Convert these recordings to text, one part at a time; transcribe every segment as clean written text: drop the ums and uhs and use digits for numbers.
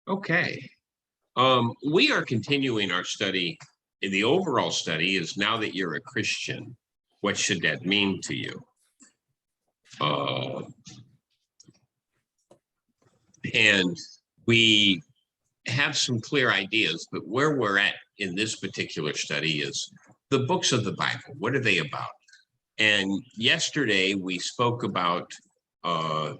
Okay. We are continuing our study. The overall study is now that you're a Christian, what should that mean to you? And we have some clear ideas, but where we're at in this particular study is the books of the Bible. What are they about? And yesterday we spoke about the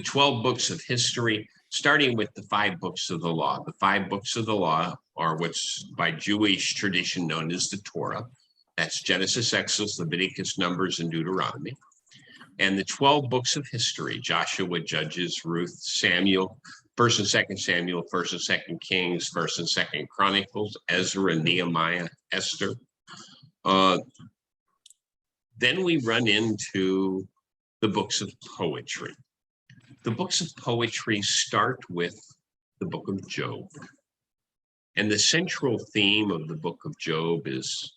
12 books of history, starting with the 5 books of the law. The 5 books of the law are what's by Jewish tradition known as the Torah. That's Genesis, Exodus, Leviticus, Numbers, and Deuteronomy. And the 12 books of history, Joshua, Judges, Ruth, Samuel, 1st and 2nd Samuel, 1st and 2nd Kings, 1st and 2nd Chronicles, Ezra, Nehemiah, Esther. Then we run into the books of poetry. The books of poetry start with the book of Job. And the central theme of the book of Job is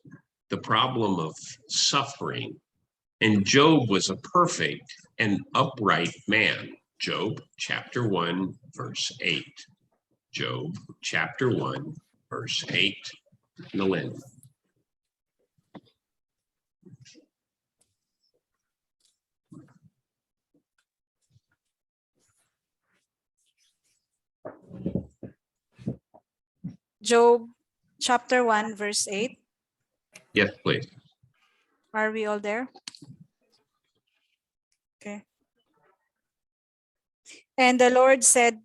the problem of suffering. And Job was a perfect and upright man. Job chapter 1, verse 8. Job chapter 1, verse 8. Nalin. Job chapter 1, verse 8. Yes, please. Are we all there? Okay. And the Lord said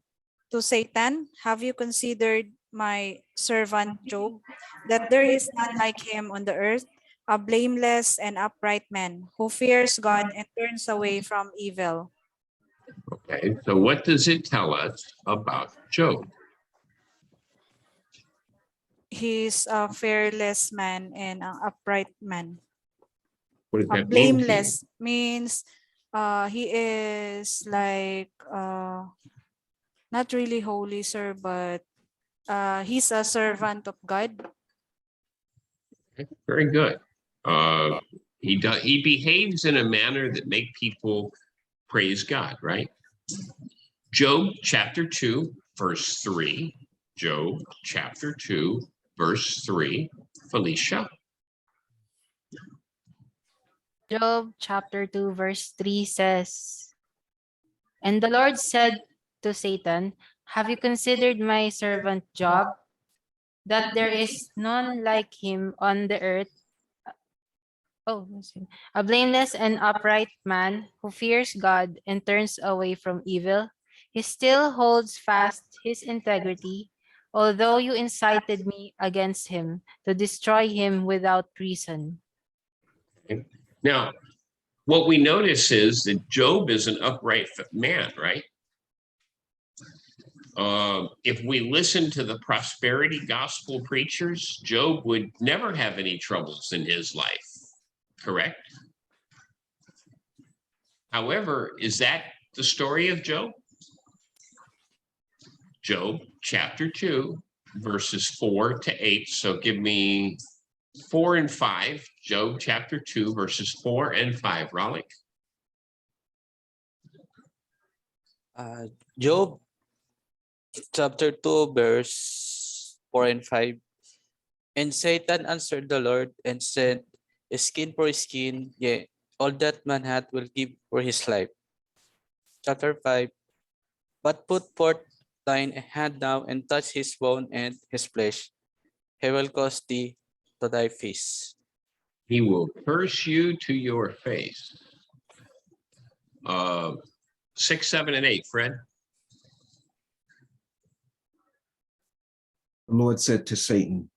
to Satan, have you considered my servant Job, that there is none like him on the earth, a blameless and upright man who fears God and turns away from evil? Okay, so what does it tell us about Job? He's a fearless man and an upright man. What does that Blameless means he is like not really holy, sir, but he's a servant of God. Okay, very good. He behaves in a manner that make people praise God, right? Job chapter 2, verse 3. Job chapter 2, verse 3. Felicia. Job chapter 2 verse 3 says, and the Lord said to Satan, have you considered my servant Job, that there is none like him on the earth, a blameless and upright man who fears God and turns away from evil? He still holds fast his integrity, although you incited me against him to destroy him without reason. Okay. Now, what we notice is that Job is an upright man, right? If we listen to the prosperity gospel preachers, Job would never have any troubles in his life, correct? However, is that the story of Job? Job chapter 2, verses 4 to 8. So give me 4 and 5. Job chapter 2, verses 4 and 5. Raleigh. Job chapter 2, verse 4 and 5. And Satan answered the Lord and said, skin for skin, yea, all that man hath will give for his life. Chapter 5. But put forth thine hand now and touch his bone and his flesh. He will cause thee to thy face. He will curse you to your face. 6, 7, and 8, Fred. The Lord said to Satan,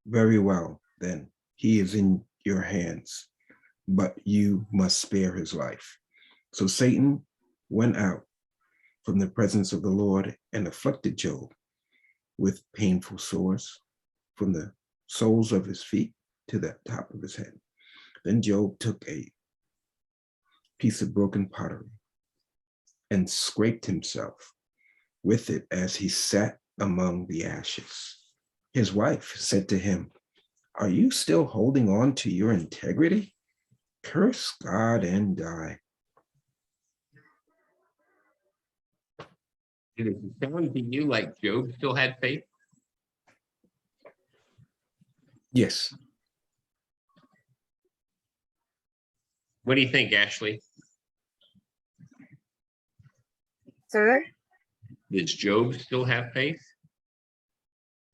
very well, then, he is in your hands, but you must spare his life. So Satan went out from the presence of the Lord and afflicted Job with painful sores from the soles of his feet to the top of his head. Then Job took a piece of broken pottery and scraped himself with it as he sat among the ashes. His wife said to him, are you still holding on to your integrity? Curse God and die. Did it sound to you like Job still had faith? Yes. What do you think, Ashley? Sir, Does Job still have faith?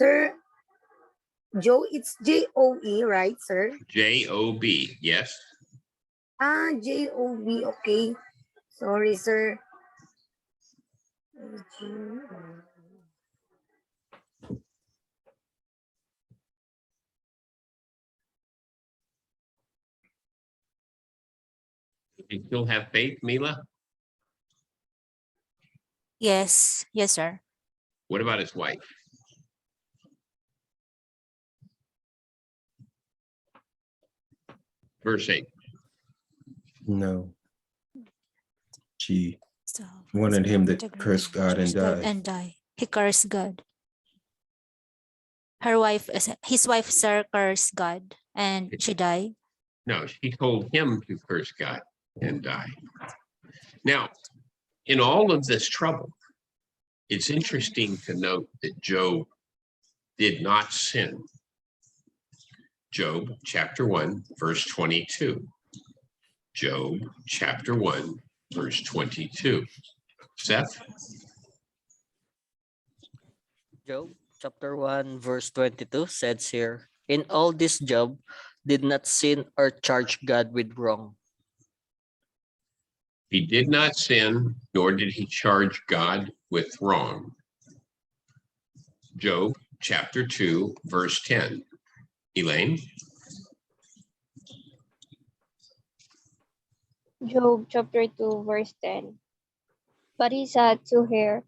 sir, Joe, it's J-O-E, right, sir? J-O-B, yes. Ah, J-O-B, okay. Sorry, sir. Does he still have faith, Mila? Yes, yes, sir. What about his wife? Verse 8. No. She So wanted him to integrity, curse God and die. and die. He cursed God. His wife, sir, cursed God, and she died. No, she told him to curse God and die. Now, in all of this trouble, it's interesting to note that Job did not sin. Job chapter 1, verse 22. Job chapter 1, verse 22. Seth? Job chapter 1 verse 22 says here, in all this Job did not sin or charge God with wrong. He did not sin, nor did he charge God with wrong. Job chapter 2, verse 10. Elaine? Job chapter 2, verse 10. But he said to her,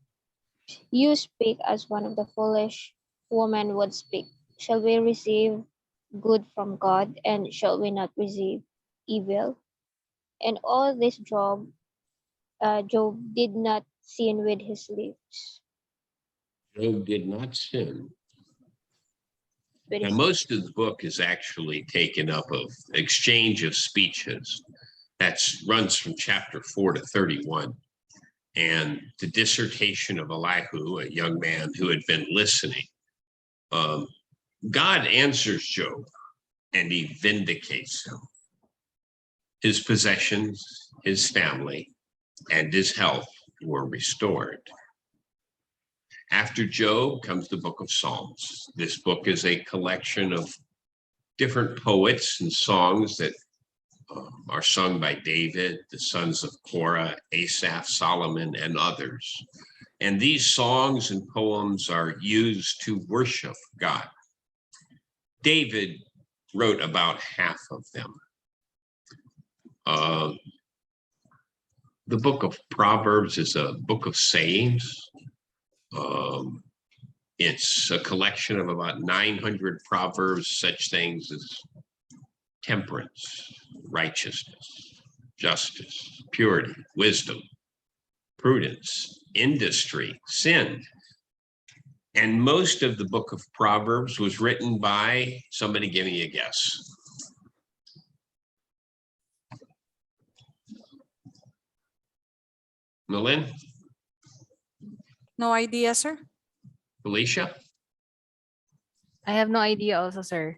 you speak as one of the foolish women would speak. Shall we receive good from God, and shall we not receive evil? And all this Job did not sin with his lips. Job did not sin. With Now, his most of the book is actually taken up of exchange of speeches. That runs from chapter 4 to 31. And the dissertation of Elihu, a young man who had been listening. God answers Job and he vindicates him. His possessions, his family, and his health were restored. After Job comes the book of Psalms. This book is a collection of different poets and songs that are sung by David, the sons of Korah, Asaph, Solomon, and others. And these songs and poems are used to worship God. David wrote about half of them. The book of Proverbs is a book of sayings. It's a collection of about 900 proverbs, such things as temperance, righteousness, justice, purity, wisdom, prudence, industry, sin. And most of the book of Proverbs was written by somebody. Give me a guess. Malin? No idea, sir. Felicia? I have no idea also, sir.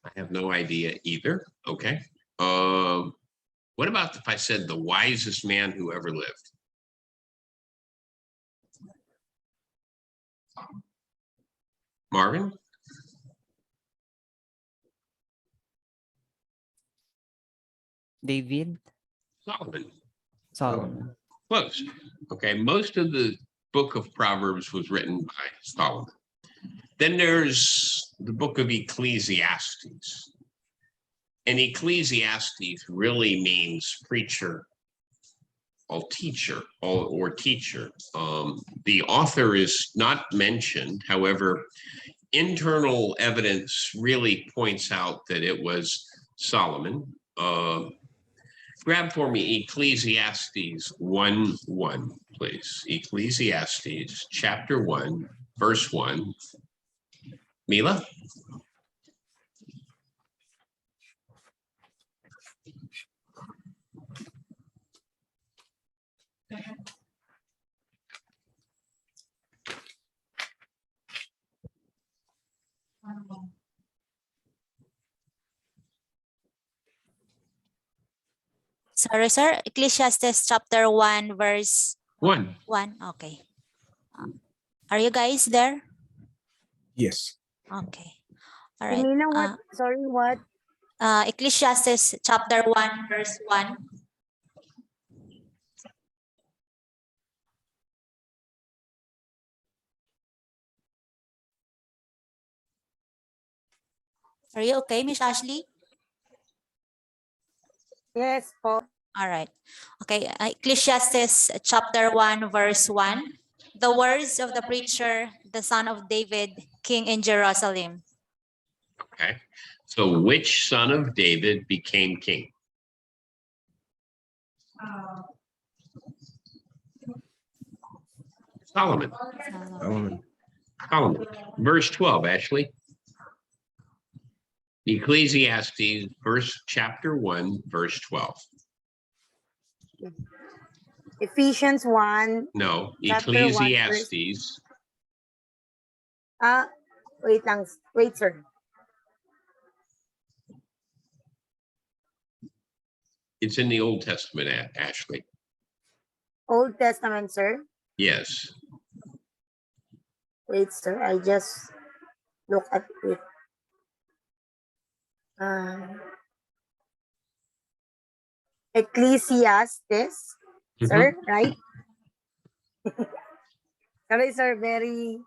I have no idea either. Okay. What about if I said the wisest man who ever lived? Marvin? David? Solomon. Solomon. Close. Okay. Most of the book of Proverbs was written by Solomon. Then there's the book of Ecclesiastes. And Ecclesiastes really means preacher or teacher or teacher. The author is not mentioned. However, internal evidence really points out that it was Solomon. Grab for me Ecclesiastes 1:1, please. Ecclesiastes chapter 1, verse 1. Mila? Sorry, sir. Ecclesiastes chapter 1, verse 1. 1. Okay. Are you guys there? Yes. Okay. All You right. mean what? Sorry, what? Ecclesiastes chapter 1, verse 1. Are you okay, Miss Ashley? Yes, po. All right. Okay. Ecclesiastes chapter 1, verse 1. The words of the preacher, the son of David, king in Jerusalem. Okay. So which son of David became king? Solomon. Solomon. Solomon. Verse 12, Ashley. Ecclesiastes, chapter 1, verse 12. Ephesians 1. No, Chapter 1, verse- Ecclesiastes. Wait lang. Wait, sir. It's in the Old Testament, Ashley. Old Testament, sir. Yes. Wait, sir. I just look at it. Ecclesiastes, sir, right? Sorry, sir. Very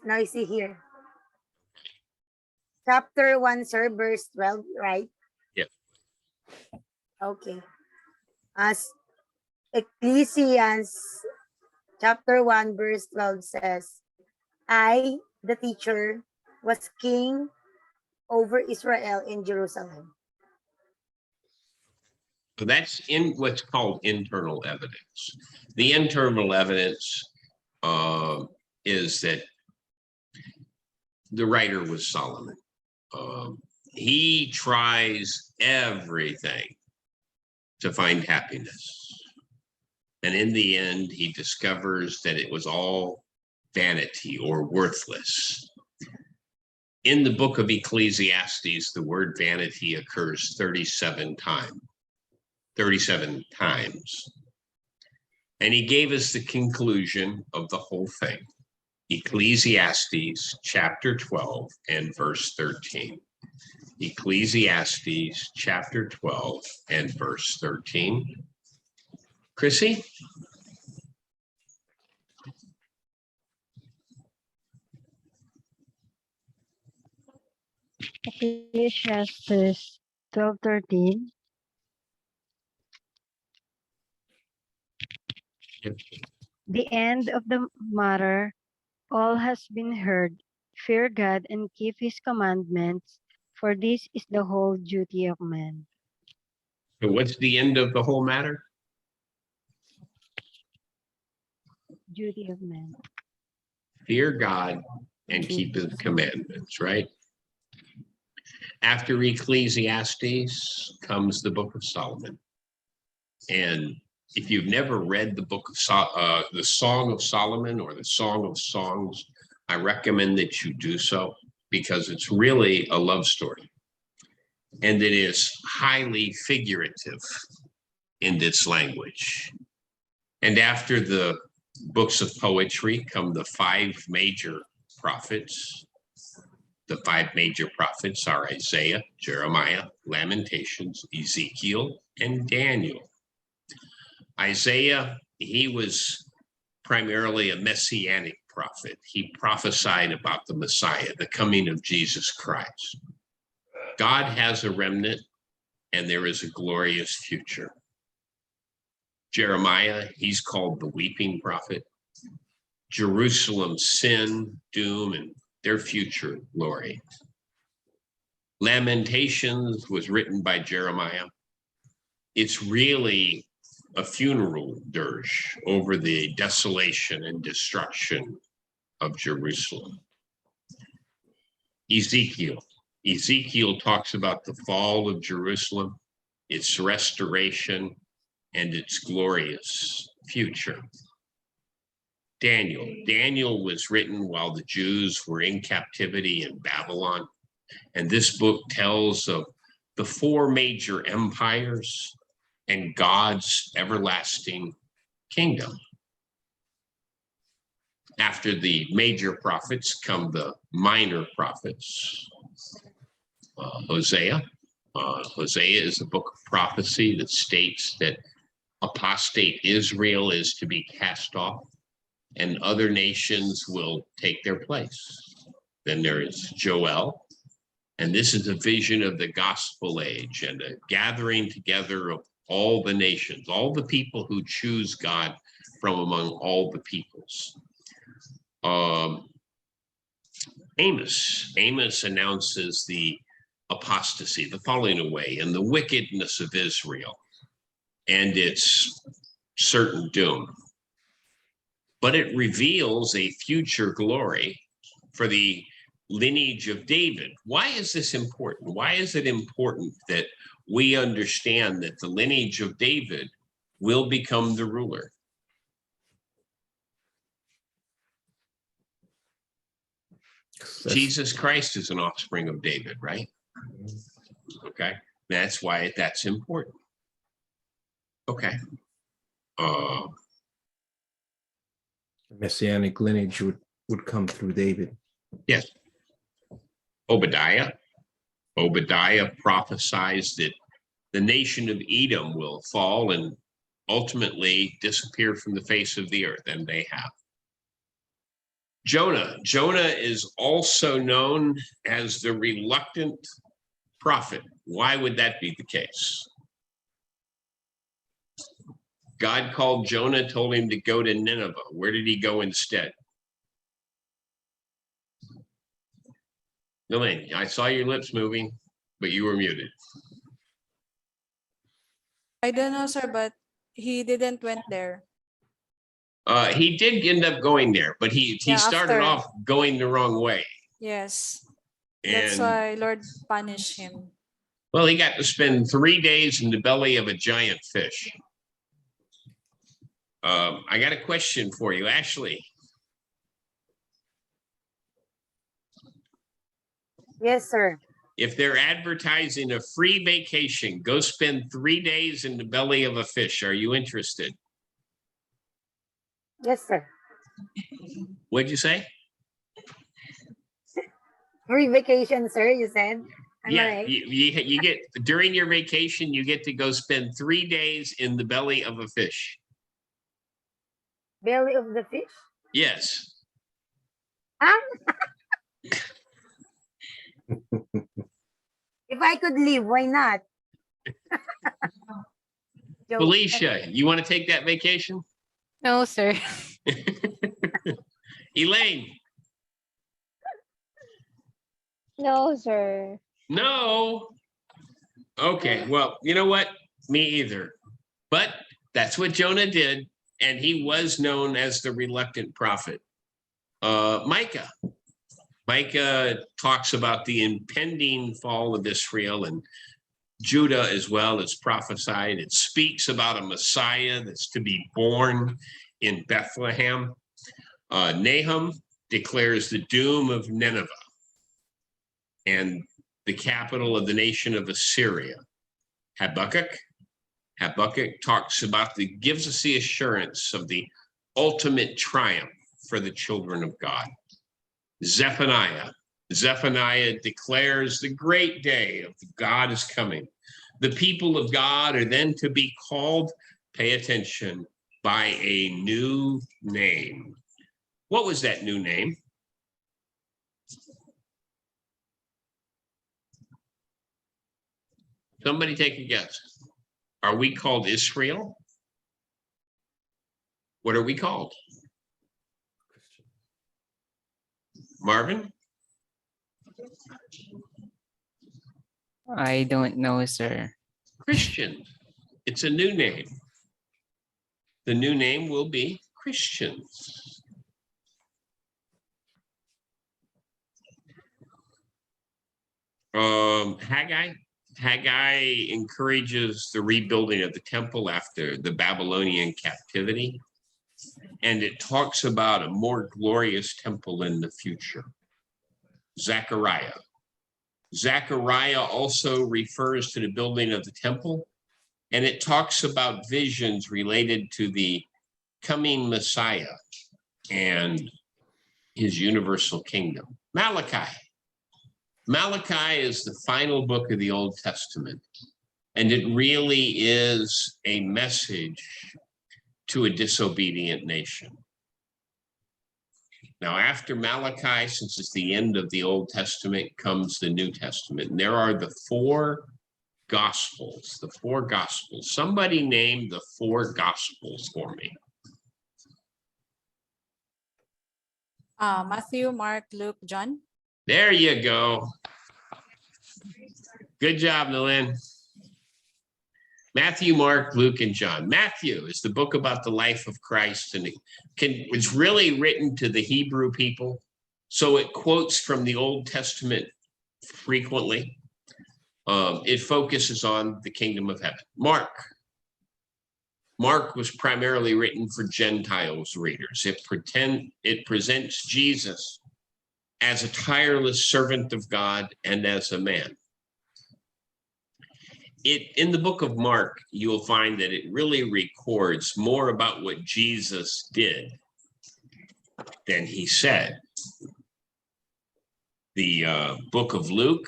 noisy here. Chapter 1, sir, verse 12, right? Yep. Okay. As Ecclesiastes chapter 1, verse 12 says, I, the teacher, was king over Israel in Jerusalem. So that's in what's called internal evidence. The internal evidence is that the writer was Solomon. He tries everything to find happiness. And in the end, he discovers that it was all vanity or worthless. In the book of Ecclesiastes, the word vanity occurs 37 times. And he gave us the conclusion of the whole thing. Ecclesiastes chapter 12 and verse 13. Ecclesiastes chapter 12 and verse 13. Chrissy? Ecclesiastes 12:13. Yep. The end of the matter, all has been heard. Fear God and keep his commandments, for this is the whole duty of man. So what's the end of the whole matter? Duty of man. Fear God and keep his commandments, right? After Ecclesiastes comes the book of Solomon. And if you've never read the book of the Song of Solomon or the Song of Songs, I recommend that you do so because it's really a love story. And it is highly figurative in its language. And after the books of poetry come the 5 major prophets. The 5 major prophets are Isaiah, Jeremiah, Lamentations, Ezekiel, and Daniel. Isaiah, he was primarily a messianic prophet. He prophesied about the Messiah, the coming of Jesus Christ. God has a remnant, and there is a glorious future. Jeremiah, he's called the weeping prophet. Jerusalem's sin, doom, and their future glory. Lamentations was written by Jeremiah. It's really a funeral dirge over the desolation and destruction of Jerusalem. Ezekiel talks about the fall of Jerusalem, its restoration, and its glorious future. Daniel was written while the Jews were in captivity in Babylon. And this book tells of the 4 major empires and God's everlasting kingdom. After the major prophets come the minor prophets. Hosea. Hosea is a book of prophecy that states that apostate Israel is to be cast off and other nations will take their place. Then there is Joel, and this is a vision of the gospel age and a gathering together of all the nations, all the people who choose God from among all the peoples. Amos announces the apostasy, the falling away, and the wickedness of Israel and its certain doom. But it reveals a future glory for the lineage of David. Why is this important? Why is it important that we understand that the lineage of David will become the ruler? Jesus Christ is an offspring of David, right? Okay, that's why that's important. Okay. Messianic lineage would come through David. Yes. Obadiah prophesies that the nation of Edom will fall and ultimately disappear from the face of the earth, and they have. Jonah is also known as the reluctant prophet. Why would that be the case? God called Jonah, told him to go to Nineveh. Where did he go instead? Elaine, I saw your lips moving, but you were muted. I don't know, sir, but he didn't went there. He did end up going there, but he Yeah, started after. off going the wrong way. Yes. And That's why Lord punished him. well, he got to spend 3 days in the belly of a giant fish. I got a question for you, Ashley. Yes, sir. If they're advertising a free vacation, go spend 3 days in the belly of a fish. Are you interested? Yes, sir. What'd you say? Free vacation, sir, you said. Am I Yeah, right? you get, during your vacation, you get to go spend 3 days in the belly of a fish. Belly of the fish? Yes. Ah? If I could leave, why not? Joke. Felicia, you want to take that vacation? No, sir. Elaine, No, sir. no. Okay, well, you know what? Me either. But that's what Jonah did, and he was known as the reluctant prophet. Micah talks about the impending fall of Israel, and Judah as well is prophesied. It speaks about a Messiah that's to be born in Bethlehem. Nahum declares the doom of Nineveh and the capital of the nation of Assyria. Habakkuk talks about gives us the assurance of the ultimate triumph for the children of God. Zephaniah declares the great day of God is coming. The people of God are then to be called, pay attention, by a new name. What was that new name? Somebody take a guess. Are we called Israel? What are we called? Marvin? I don't know, sir. Christians. It's a new name. The new name will be Christians. Haggai encourages the rebuilding of the temple after the Babylonian captivity, and it talks about a more glorious temple in the future. Zechariah also refers to the building of the temple and it talks about visions related to the coming Messiah and his universal kingdom. Malachi. Malachi is the final book of the Old Testament, and it really is a message to a disobedient nation. Now, after Malachi, since it's the end of the Old Testament, comes the New Testament. And there are the four Gospels, the four Gospels. Somebody name the four Gospels for me. Matthew, Mark, Luke, John. There you go. Good job, Nalin. Matthew, Mark, Luke, and John. Matthew is the book about the life of Christ, and it's really written to the Hebrew people. So it quotes from the Old Testament frequently. It focuses on the kingdom of heaven. Mark was primarily written for Gentiles readers. It presents Jesus as a tireless servant of God and as a man. In the book of Mark, you'll find that it really records more about what Jesus did than he said. The book of Luke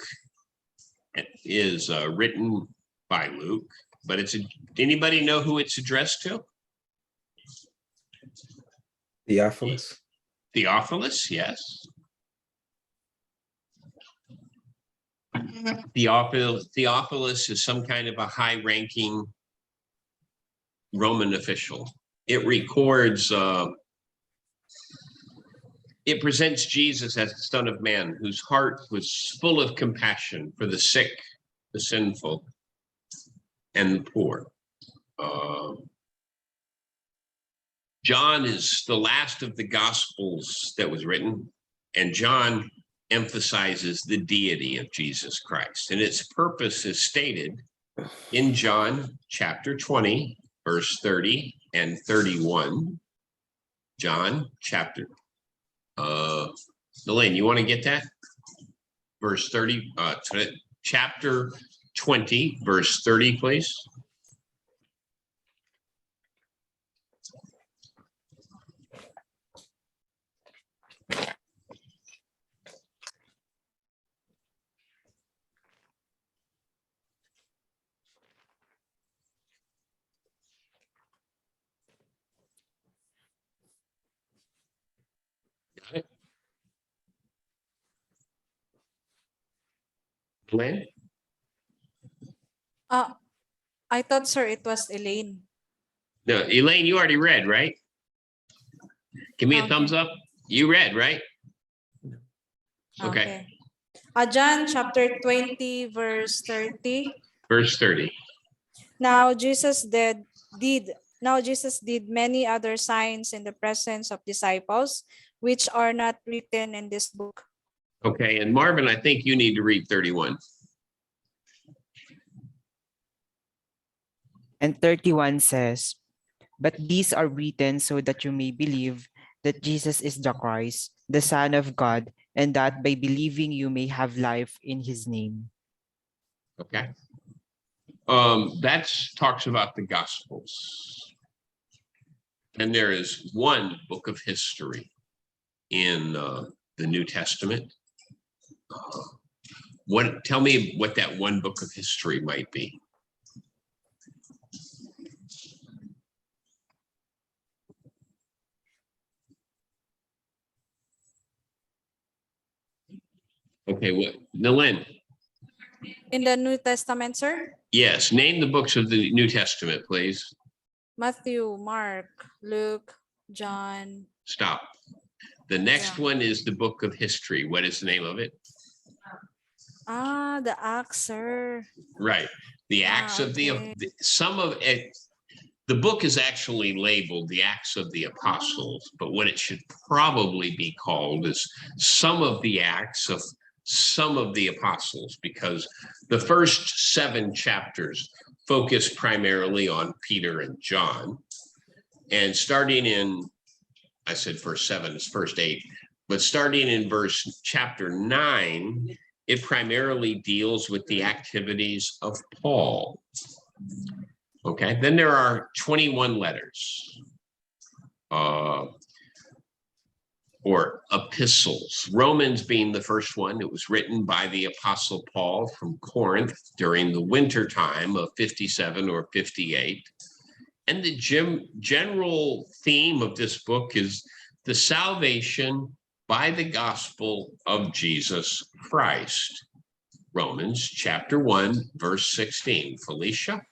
is written by Luke, but anybody know who it's addressed to? Theophilus. Theophilus, yes. Theophilus is some kind of a high-ranking Roman official. It records, it presents Jesus as the Son of Man, whose heart was full of compassion for the sick, the sinful, and the poor. John is the last of the Gospels that was written, and John emphasizes the deity of Jesus Christ. And its purpose is stated in John chapter 20, verse 30 and 31. John chapter, Elaine, you want to get that? Verse 30, chapter 20, verse 30, please. Got it? Elaine? I thought, sir, it was Elaine. No, Elaine, you already read, right? Give me a Okay. thumbs up. You read, right? Okay. John chapter 20, verse 30. Verse 30. Now Jesus did many other signs in the presence of disciples, which are not written in this book. Okay, and Marvin, I think you need to read 31. And 31 says, "But these are written so that you may believe that Jesus is the Christ, the Son of God, and that by believing you may have life in his name." Okay. That talks about the Gospels. And there is one book of history in the New Testament. Tell me what that one book of history might be. Okay, what, Nalin? In the New Testament, sir? Yes, name the books of the New Testament, please. Matthew, Mark, Luke, John. Stop. The next one is the book of history. What is the name of it? The Acts, sir. Right. The Acts of okay. some of it. The book is actually labeled the Acts of the Apostles, but what it should probably be called is some of the Acts of some of the Apostles, because the first 7 chapters focus primarily on Peter and John. And starting in, I said first 7, it's first 8, but starting in chapter 9, it primarily deals with the activities of Paul. Okay, then there are 21 letters. Or epistles. Romans being the first one. It was written by the Apostle Paul from Corinth during the winter time of 57 or 58. And the general theme of this book is the salvation by the gospel of Jesus Christ. Romans chapter 1, verse 16. Felicia?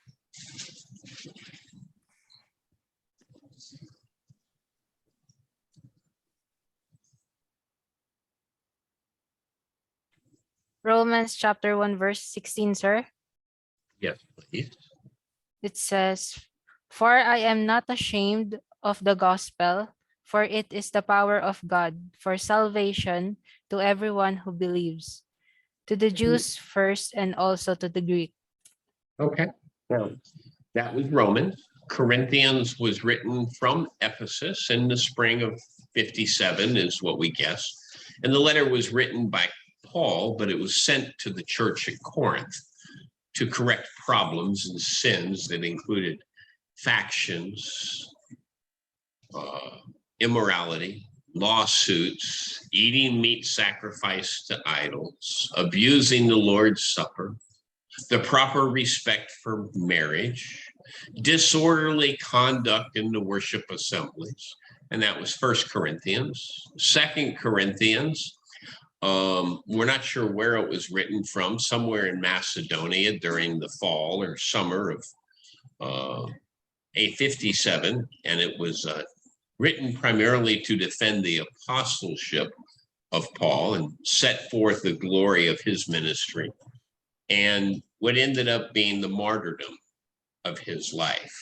Romans chapter 1, verse 16, sir. Yes, please. It says, "For I am not ashamed of the gospel, for it is the power of God for salvation to everyone who believes, to the Jews first and also to the Greek." Okay. Well, that was Romans. Corinthians was written from Ephesus in the spring of 57 is what we guess. And the letter was written by Paul, but it was sent to the church at Corinth to correct problems and sins that included factions, immorality, lawsuits, eating meat sacrificed to idols, abusing the Lord's Supper, the proper respect for marriage, disorderly conduct in the worship assemblies. And that was 1 Corinthians. 2 Corinthians, we're not sure where it was written from, somewhere in Macedonia during the fall or summer of A57. And it was written primarily to defend the apostleship of Paul and set forth the glory of his ministry and what ended up being the martyrdom of his life.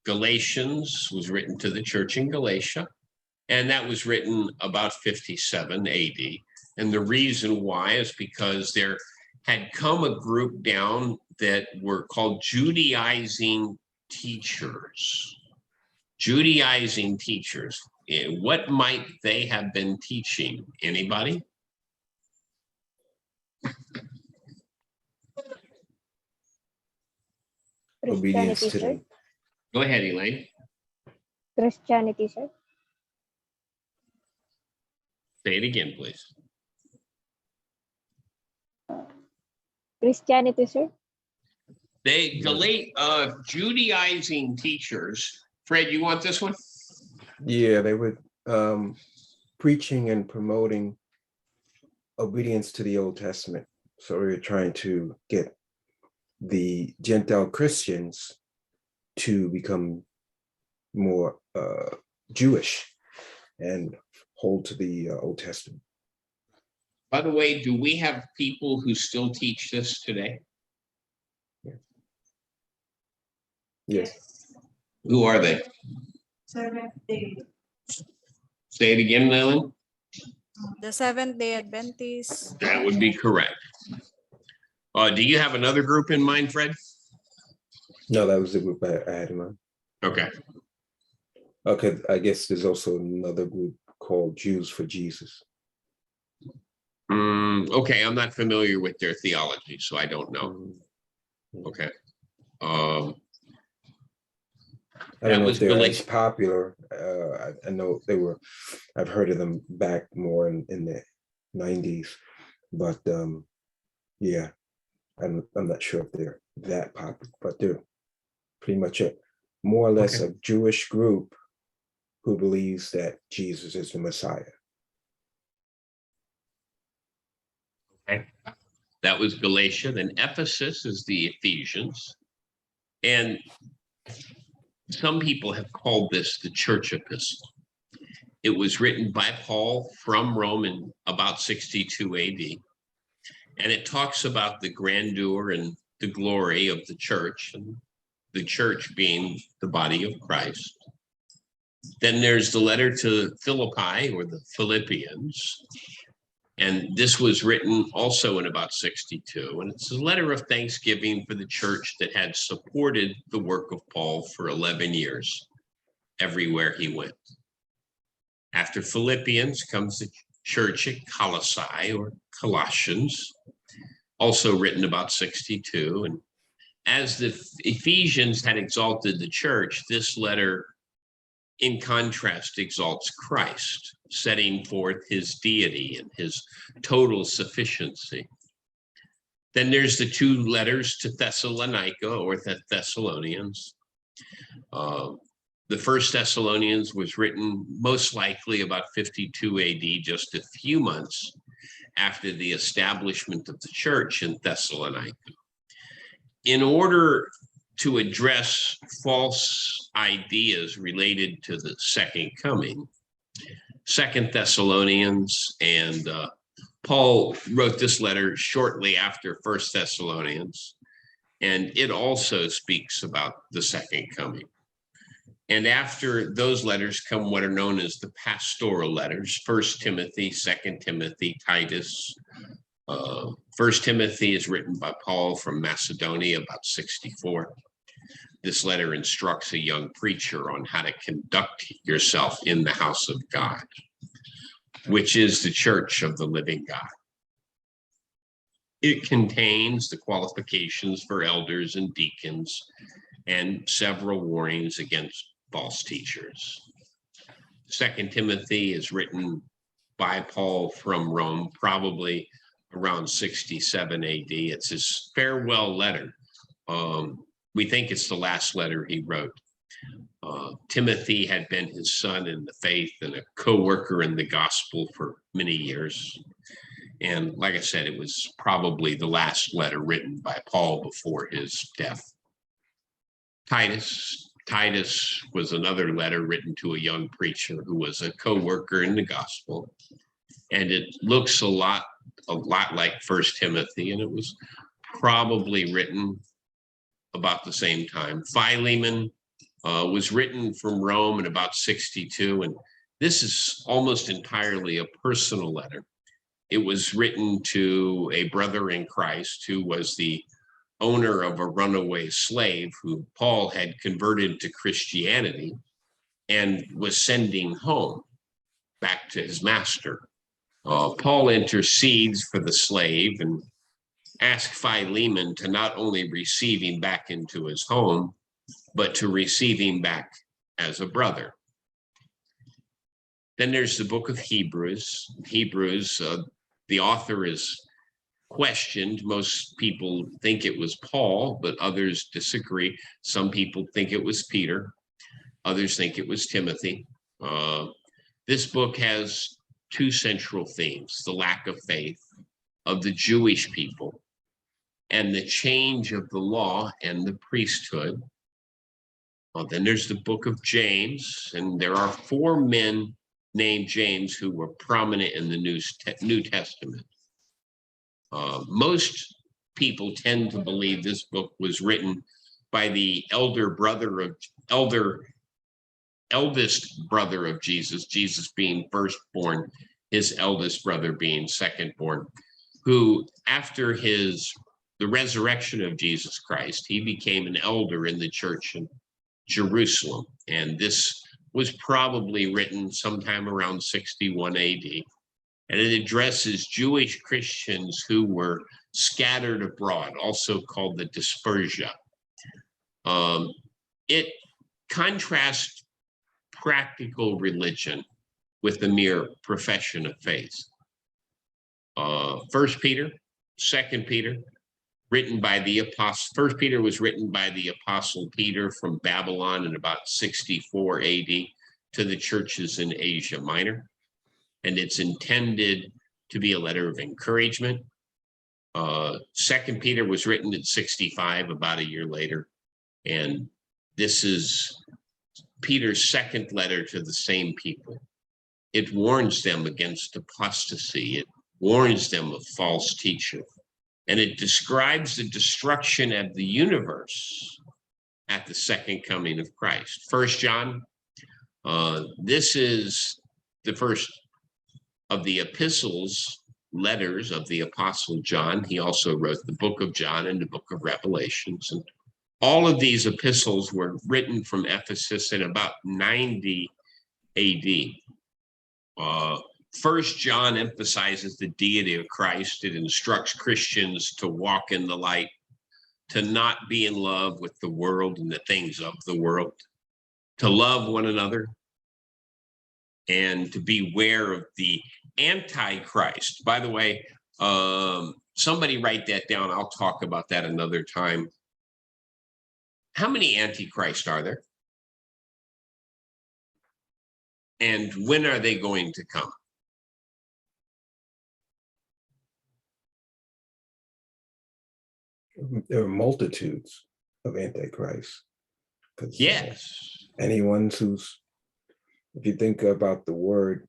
Galatians was written to the church in Galatia, and that was written about 57 AD. And the reason why is because there had come a group down that were called Judaizing teachers. Judaizing teachers. What might they have been teaching? Anybody? Obedience Christianity, to sir. them. Go ahead, Elaine. Christianity, sir. Say it again, please. Christianity, sir. They Judaizing teachers. Fred, you want this one? Yeah, they were preaching and promoting obedience to the Old Testament. So we were trying to get the Gentile Christians to become more Jewish and hold to the Old Testament. By the way, do we have people who still teach this today? Yes. Who are they? Say it again, Leland. The Seventh-day Adventists. That would be correct. Do you have another group in mind, Fred? No, that was the group I had in mind. Okay. Okay, I guess there's also another group called Jews for Jesus. Okay, I'm not familiar with their theology, so I don't know. Okay. I don't know was if they're Galatians. as popular. I know they were. I've heard of them back more in the 90s, but yeah, I'm not sure if they're that popular, but they're pretty much more or less a Jewish group who believes that Jesus is the Messiah. Okay. That was Galatia. Then Ephesus is the Ephesians. And some people have called this the church epistle. It was written by Paul from Rome in about 62 AD. And it talks about the grandeur and the glory of the church, and the church being the body of Christ. Then there's the letter to Philippi, or the Philippians. And this was written also in about 62. And it's a letter of thanksgiving for the church that had supported the work of Paul for 11 years, everywhere he went. After Philippians comes the church at Colossae, or Colossians, also written about 62. As the Ephesians had exalted the church, this letter, in contrast, exalts Christ, setting forth his deity and his total sufficiency. Then there's the two letters to Thessalonica or the Thessalonians. The first Thessalonians was written most likely about 52 AD, just a few months after the establishment of the church in Thessalonica. In order to address false ideas related to the second coming, Second Thessalonians and Paul wrote this letter shortly after First Thessalonians, and it also speaks about the second coming. And after those letters come what are known as the pastoral letters, First Timothy, Second Timothy, Titus. First Timothy is written by Paul from Macedonia, about 64. This letter instructs a young preacher on how to conduct yourself in the house of God, which is the church of the living God. It contains the qualifications for elders and deacons and several warnings against false teachers. Second Timothy is written by Paul from Rome, probably around 67 AD. It's his farewell letter. We think it's the last letter he wrote. Timothy had been his son in the faith and a co-worker in the gospel for many years. And like I said, it was probably the last letter written by Paul before his death. Titus was another letter written to a young preacher who was a co-worker in the gospel. And it looks a lot like First Timothy, and it was probably written about the same time. Philemon was written from Rome in about 62, and this is almost entirely a personal letter. It was written to a brother in Christ who was the owner of a runaway slave who Paul had converted to Christianity and was sending home back to his master. Paul intercedes for the slave and asks Philemon to not only receive him back into his home, but to receive him back as a brother. Then there's the book of Hebrews. The author is questioned. Most people think it was Paul, but others disagree. Some people think it was Peter. Others think it was Timothy. This book has two central themes: the lack of faith of the Jewish people and the change of the law and the priesthood. Then there's the book of James, and there are four men named James who were prominent in the New Testament. Most people tend to believe this book was written by the eldest brother of Jesus, Jesus being firstborn, his eldest brother being secondborn, who after the resurrection of Jesus Christ, he became an elder in the church in Jerusalem. And this was probably written sometime around 61 AD. And it addresses Jewish Christians who were scattered abroad, also called the dispersia. It contrasts practical religion with the mere profession of faith. First Peter, Second Peter, written by the apostle. First Peter was written by the apostle Peter from Babylon in about 64 AD to the churches in Asia Minor. And it's intended to be a letter of encouragement. Second Peter was written in 65, about a year later. And this is Peter's second letter to the same people. It warns them against apostasy. It warns them of false teachers. And it describes the destruction of the universe at the second coming of Christ. First John, this is the first of the epistles, letters of the Apostle John. He also wrote the book of John and the book of Revelations. And all of these epistles were written from Ephesus in about 90 AD. First John emphasizes the deity of Christ. It instructs Christians to walk in the light. to not be in love with the world and the things of the world, to love one another, and to beware of the Antichrist. By the way, somebody write that down. I'll talk about that another time. How many Antichrists are there? And when are they going to come? There are multitudes of antichrists. Yes. Anyone who's, if you think about the word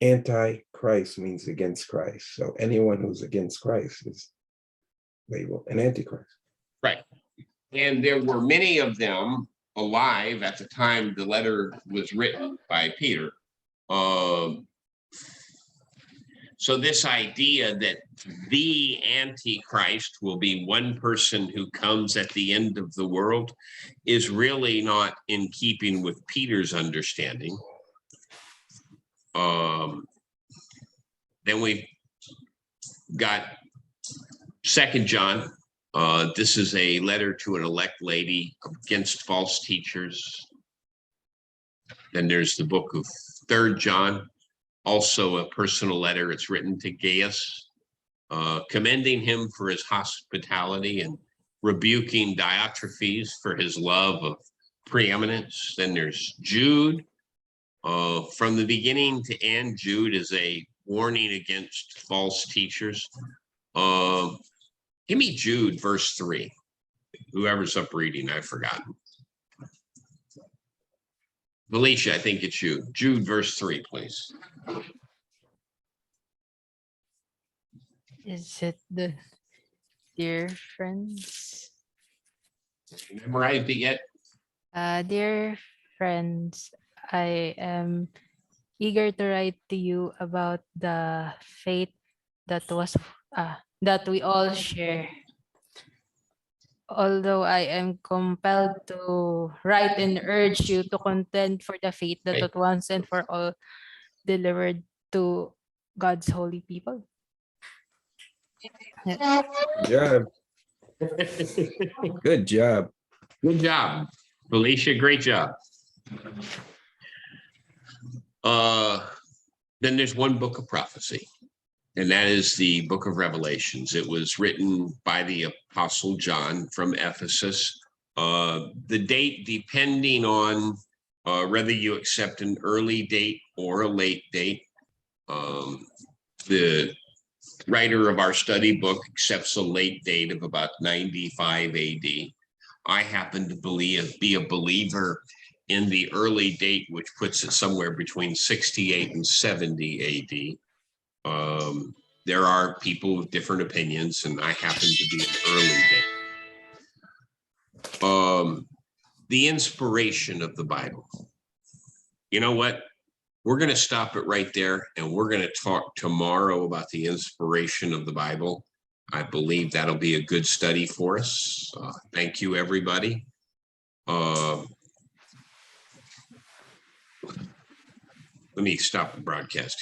anti-Christ means against Christ. So anyone who's against Christ is labeled an antichrist. Right. And there were many of them alive at the time the letter was written by Peter. So this idea that the Antichrist will be one person who comes at the end of the world is really not in keeping with Peter's understanding. Then we've got 2 John. This is a letter to an elect lady against false teachers. Then there's the book of 3 John, also a personal letter. It's written to Gaius, commending him for his hospitality and rebuking Diotrephes for his love of preeminence. Then there's Jude. From the beginning to end, Jude is a warning against false teachers. Give me Jude, verse 3. Whoever's up reading, I've forgotten. Felicia, I think it's you. Jude, verse 3, please. Is it the dear friends? You memorized it yet? Dear friends, I am eager to write to you about the faith that we all share. Although I am compelled to write and urge you to contend for the faith that was once and for all delivered to God's holy people. Yeah. Good job. Good job, Felicia. Great job. Then there's one book of prophecy, and that is the book of Revelations. It was written by the Apostle John from Ephesus. The date, depending on whether you accept an early date or a late date. The writer of our study book accepts a late date of about 95 AD. I happen to be a believer in the early date, which puts it somewhere between 68 and 70 AD. There are people with different opinions, and I happen to be an early date. The inspiration of the Bible. You know what? We're going to stop it right there, and we're going to talk tomorrow about the inspiration of the Bible. I believe that'll be a good study for us. Thank you, everybody. Let me stop the broadcast here.